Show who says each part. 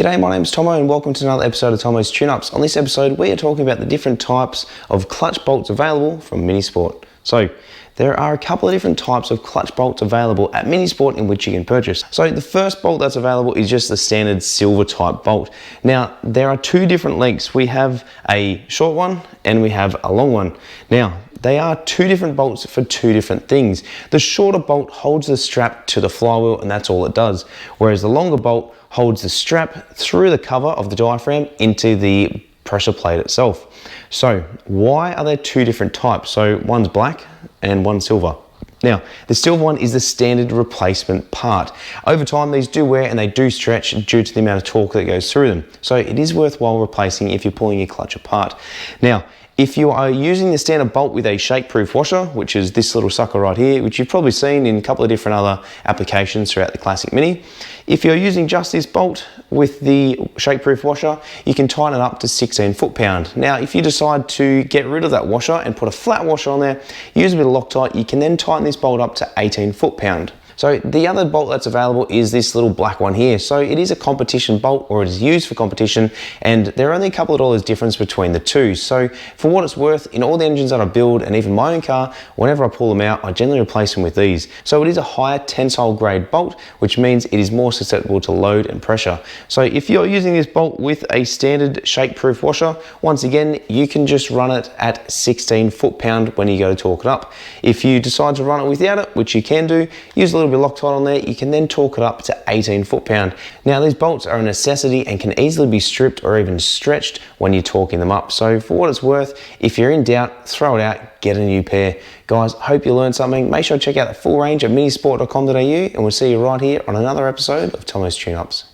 Speaker 1: G'day, my name's Tomo and welcome to another episode of Tomo's Tune-Ups. On this episode, we are talking about the different types of clutch bolts available from Minisport. So, there are a couple of different types of clutch bolts available at Minisport in which you can purchase. So the first bolt that's available is just the standard silver type bolt. Now, there are two different lengths. We have a short one and we have a long one. Now, they are two different bolts for two different things. The shorter bolt holds the strap to the flywheel and that's all it does. Whereas the longer bolt holds the strap through the cover of the diaphragm into the pressure plate itself. So why are there two different types? So one's black and one's silver. Now, the silver one is the standard replacement part. Over time, these do wear and they do stretch due to the amount of torque that goes through them. So it is worthwhile replacing if you're pulling your clutch apart. Now, if you are using the standard bolt with a shake-proof washer, which is this little sucker right here, which you've probably seen in a couple of different other applications throughout the Classic Mini. If you're using just this bolt with the shake-proof washer, you can tighten it up to 16 foot-pound. Now, if you decide to get rid of that washer and put a flat washer on there, use a bit of Loctite, you can then tighten this bolt up to 18 foot-pound. So the other bolt that's available is this little black one here. So it is a competition bolt, or it is used for competition, and there are only a couple of dollars difference between the two. So for what it's worth, in all the engines that I build and even my own car, whenever I pull them out, I generally replace them with these. So it is a higher tensile grade bolt, which means it is more susceptible to load and pressure. So if you're using this bolt with a standard shake-proof washer, once again, you can just run it at 16 foot-pound when you go to torque it up. If you decide to run it without it, which you can do, use a little bit of Loctite on there, you can then torque it up to 18 foot-pound. Now these bolts are a necessity and can easily be stripped or even stretched when you're torquing them up. So for what it's worth, if you're in doubt, throw it out, get a new pair. Guys, hope you learned something. Make sure to check out the full range at minisport.com.au and we'll see you right here on another episode of Tomo's Tune-Ups.